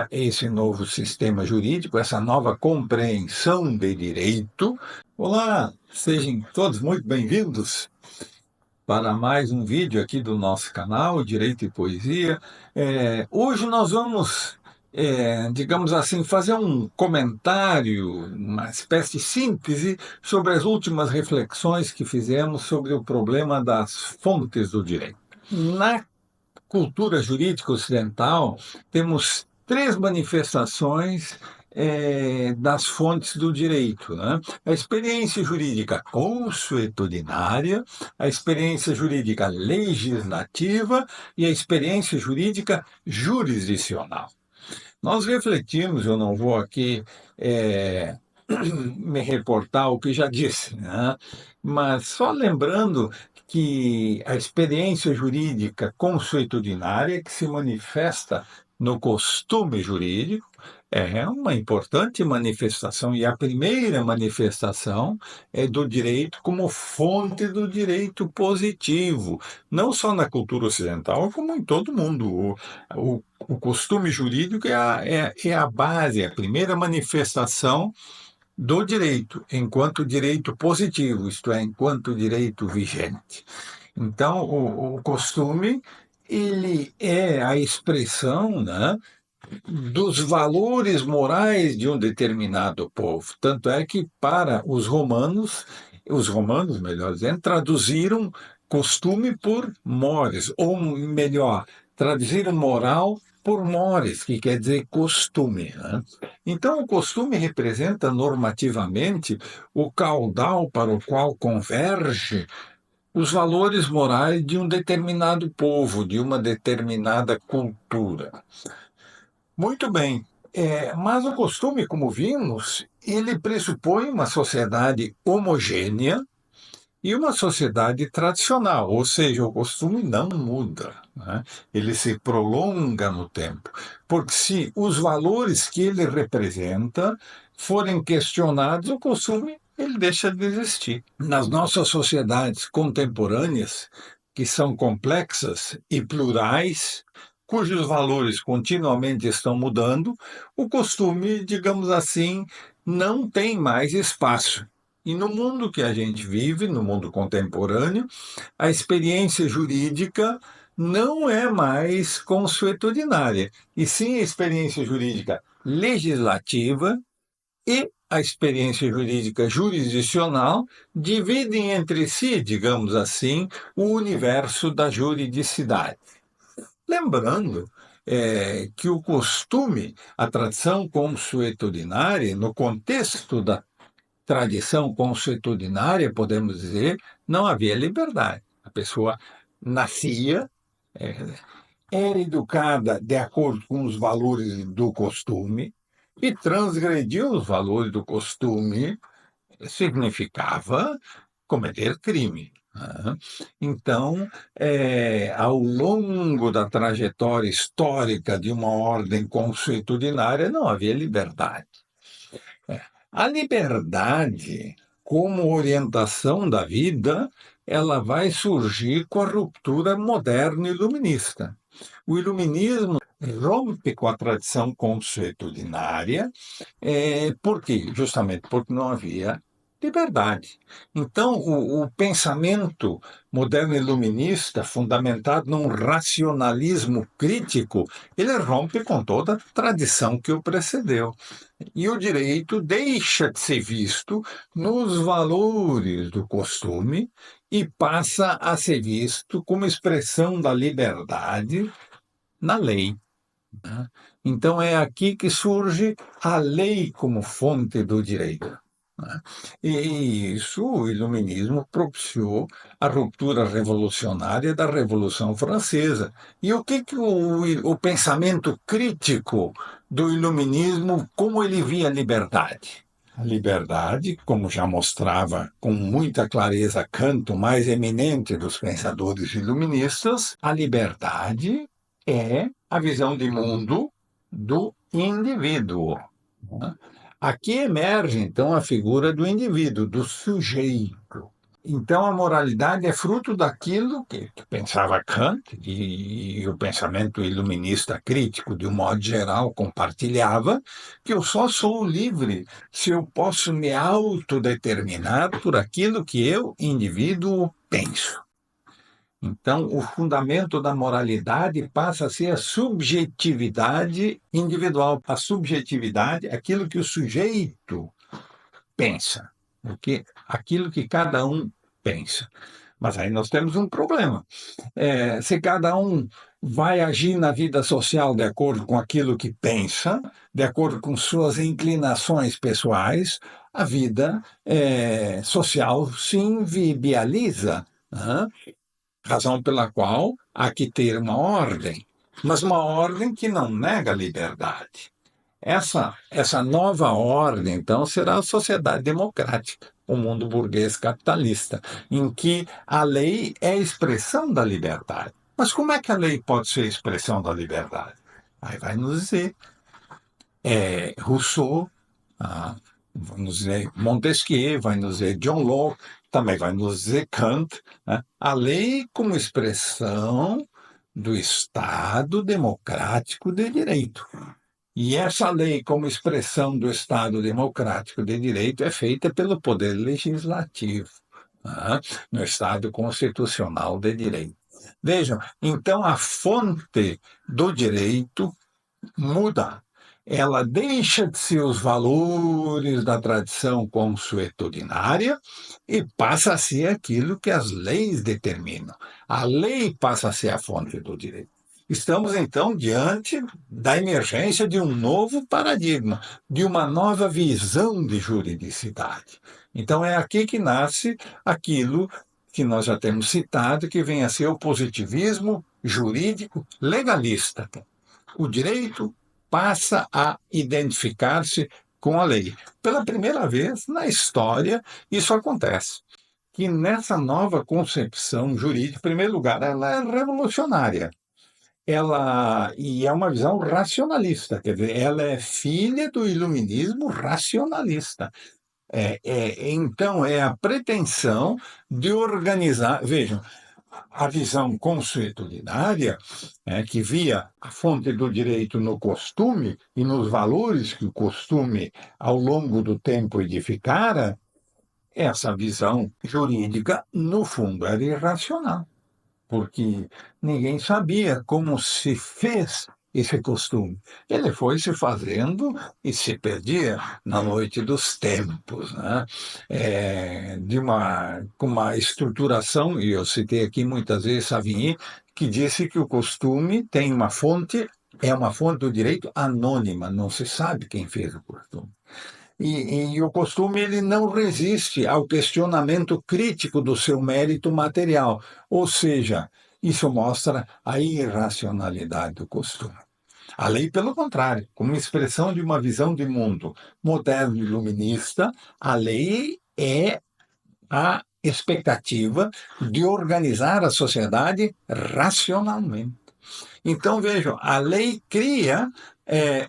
esse novo sistema jurídico, essa nova compreensão de direito. Olá, sejam todos muito bem-vindos para mais um vídeo aqui do nosso canal, Direito e Poesia. Hoje nós vamos, digamos assim, fazer um comentário, uma espécie de síntese sobre as últimas reflexões que fizemos sobre o problema das fontes do direito. Na cultura jurídica ocidental, temos três manifestações das fontes do direito, né? A experiência jurídica consuetudinária, a experiência jurídica legislativa e a experiência jurídica jurisdicional. Nós refletimos, eu não vou aqui me reportar o que já disse, né? Mas só lembrando que a experiência jurídica consuetudinária, que se manifesta no costume jurídico, é uma importante manifestação, e a primeira manifestação é do direito como fonte do direito positivo, não só na cultura ocidental, como em todo mundo. O costume jurídico é a base, a primeira manifestação do direito, enquanto direito positivo, isto é, enquanto direito vigente. Então, o costume ele é a expressão, né, dos valores morais de um determinado povo. Tanto é que, para os romanos, melhor dizendo, traduziram costume por mores, ou melhor, traduziram moral por mores, que quer dizer costume, né? Então, o costume representa normativamente o caudal para o qual converge os valores morais de um determinado povo, de uma determinada cultura. Muito bem. Mas o costume, como vimos, ele pressupõe uma sociedade homogênea e uma sociedade tradicional, ou seja, o costume não muda, né? Ele se prolonga no tempo, porque se os valores que ele representa forem questionados, o costume ele deixa de existir. Nas nossas sociedades contemporâneas, que são complexas e plurais, cujos valores continuamente estão mudando, o costume, digamos assim, não tem mais espaço. E no mundo que a gente vive, no mundo contemporâneo, a experiência jurídica não é mais consuetudinária, e sim a experiência jurídica legislativa e a experiência jurídica jurisdicional dividem entre si, digamos assim, o universo da juridicidade. Lembrando que o costume, a tradição consuetudinária, no contexto da tradição consuetudinária, podemos dizer, não havia liberdade. A pessoa nascia, é, era educada de acordo com os valores do costume, e transgredir os valores do costume significava cometer crime, né? Então, ao longo da trajetória histórica de uma ordem consuetudinária, não havia liberdade. A liberdade, como orientação da vida, ela vai surgir com a ruptura moderna iluminista. O iluminismo rompe com a tradição consuetudinária, por quê? Justamente porque não havia liberdade. Então, o pensamento moderno iluminista, fundamentado num racionalismo crítico, ele rompe com toda a tradição que o precedeu. E o direito deixa de ser visto nos valores do costume e passa a ser visto como expressão da liberdade na lei, né? Então é aqui que surge a lei como fonte do direito, né? E isso o iluminismo propiciou a ruptura revolucionária da Revolução Francesa. E o que o pensamento crítico do iluminismo, como ele via a liberdade? A liberdade, como já mostrava com muita clareza Kant, o mais eminente dos pensadores iluministas, a liberdade é a visão de mundo do indivíduo, né? Aqui emerge, então, a figura do indivíduo, do sujeito. Então, a moralidade é fruto daquilo que pensava Kant, e o pensamento iluminista crítico, de um modo geral, compartilhava, que eu só sou livre se eu posso me autodeterminar por aquilo que eu, indivíduo, penso. Então, o fundamento da moralidade passa a ser a subjetividade individual, a subjetividade, aquilo que o sujeito pensa, aquilo que cada um pensa. Mas aí nós temos um problema. Se cada um vai agir na vida social de acordo com aquilo que pensa, de acordo com suas inclinações pessoais, a vida social se inviabiliza, né? Razão pela qual há que ter uma ordem, mas uma ordem que não nega a liberdade. Essa nova ordem, então, será a sociedade democrática, o mundo burguês capitalista, em que a lei é a expressão da liberdade. Mas como é que a lei pode ser a expressão da liberdade? Aí vai nos dizer Rousseau, vai nos dizer Montesquieu, vai nos dizer John Locke, também vai nos dizer Kant, né? A lei como expressão do Estado democrático de direito. E essa lei, como expressão do Estado democrático de direito, é feita pelo Poder Legislativo, né? No Estado Constitucional de Direito. Vejam, então a fonte do direito muda. Ela deixa de ser os valores da tradição consuetudinária e passa a ser aquilo que as leis determinam. A lei passa a ser a fonte do direito. Estamos, então, diante da emergência de um novo paradigma, de uma nova visão de juridicidade. Então, é aqui que nasce aquilo que nós já temos citado, que vem a ser o positivismo jurídico legalista. O direito passa a identificar-se com a lei. Pela primeira vez na história, isso acontece. Que nessa nova concepção jurídica, em primeiro lugar, ela é revolucionária. E é uma visão racionalista, quer dizer, ela é filha do iluminismo racionalista. Então, é a pretensão de organizar. Vejam, a visão consuetudinária, que via a fonte do direito no costume e nos valores que o costume, ao longo do tempo, edificara, essa visão jurídica, no fundo, era irracional, porque ninguém sabia como se fez esse costume. Ele foi se fazendo e se perdia na noite dos tempos, né? Com uma estruturação, e eu citei aqui muitas vezes Savigny, que disse que o costume tem uma fonte, é uma fonte do direito anônima, não se sabe quem fez o costume. E o costume ele não resiste ao questionamento crítico do seu mérito material, ou seja, isso mostra a irracionalidade do costume. A lei, pelo contrário, como expressão de uma visão de mundo moderno e iluminista, a lei é a expectativa de organizar a sociedade racionalmente. Então, vejam, a lei cria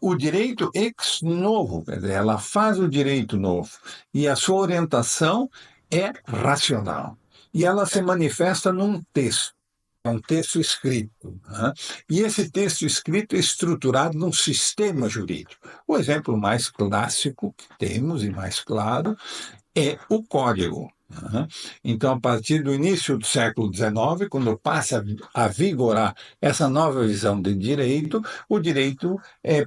o direito ex novo, quer dizer, ela faz o direito novo, e a sua orientação é racional. E ela se manifesta num texto. É um texto escrito, né? E esse texto escrito é estruturado num sistema jurídico. O exemplo mais clássico que temos e mais claro é o código. Né? Então, a partir do início do século XIX, quando passa a vigorar essa nova visão de direito, o direito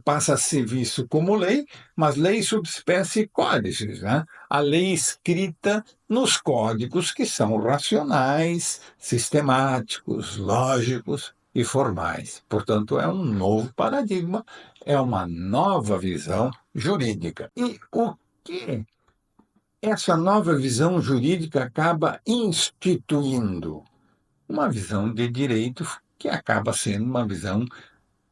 passa a ser visto como lei, mas lei subespécie códices, né? A lei escrita nos códigos que são racionais, sistemáticos, lógicos e formais. Portanto, é um novo paradigma, é uma nova visão jurídica. E o que essa nova visão jurídica acaba instituindo uma visão de direito que acaba sendo uma visão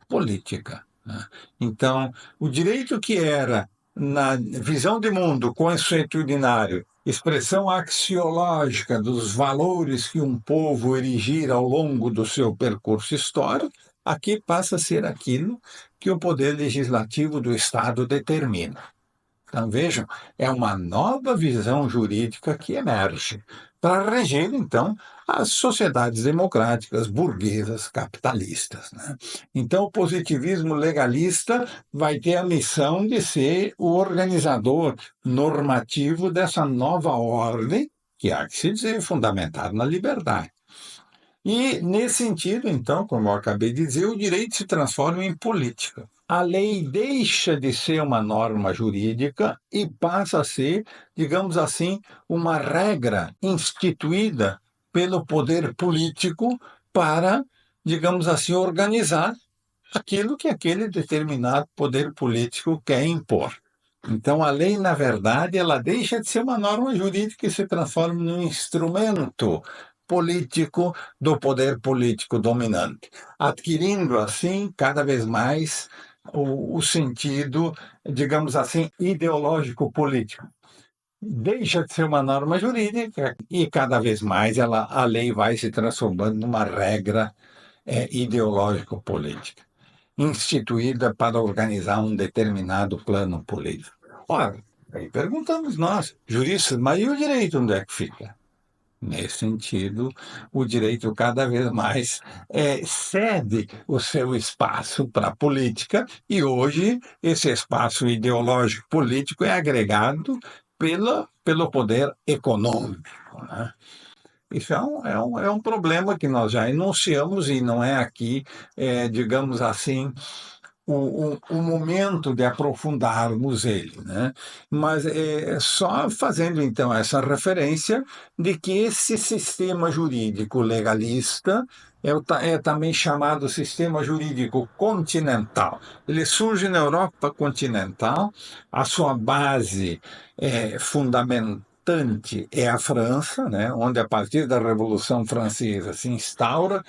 política, né? Então, o direito que era, na visão de mundo consuetudinário, expressão axiológica dos valores que um povo erigira ao longo do seu percurso histórico, aqui passa a ser aquilo que o poder legislativo do Estado determina. Então, vejam, é uma nova visão jurídica que emerge para reger, então, as sociedades democráticas, burguesas, capitalistas, né? Então, o positivismo legalista vai ter a missão de ser o organizador normativo dessa nova ordem, que há que se dizer, fundamentada na liberdade. E, nesse sentido, então, como eu acabei de dizer, o direito se transforma em política. A lei deixa de ser uma norma jurídica e passa a ser, digamos assim, uma regra instituída pelo poder político para, digamos assim, organizar aquilo que aquele determinado poder político quer impor. Então, a lei, na verdade, ela deixa de ser uma norma jurídica e se transforma num instrumento político do poder político dominante, adquirindo, assim, cada vez mais o sentido, digamos assim, ideológico-político. Deixa de ser uma norma jurídica e cada vez mais a lei vai se transformando numa regra ideológico-política instituída para organizar um determinado plano político. Ora, aí perguntamos nós, juristas, mas e o direito onde é que fica? Nesse sentido, o direito cada vez mais cede o seu espaço para a política e hoje esse espaço ideológico político é agregado pelo poder econômico, né? Isso é um problema que nós já enunciamos e não é aqui, digamos assim, o momento de aprofundarmos ele, né? Mas só fazendo então essa referência de que esse sistema jurídico legalista é também chamado sistema jurídico continental. Ele surge na Europa continental, a sua base fundamentante é a França, né, onde a partir da Revolução Francesa se instaura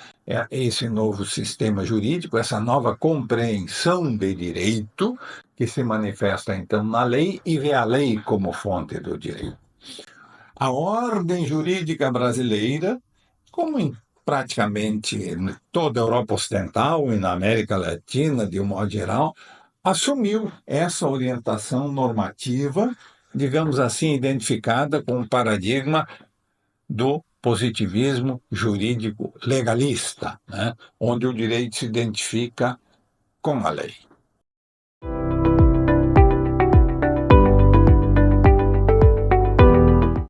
esse novo sistema jurídico, essa nova compreensão de direito, que se manifesta então na lei e vê a lei como fonte do direito. A ordem jurídica brasileira, como em praticamente toda a Europa Ocidental e na América Latina, de um modo geral, assumiu essa orientação normativa, digamos assim, identificada com o paradigma do positivismo jurídico legalista, né? Onde o direito se identifica com a lei.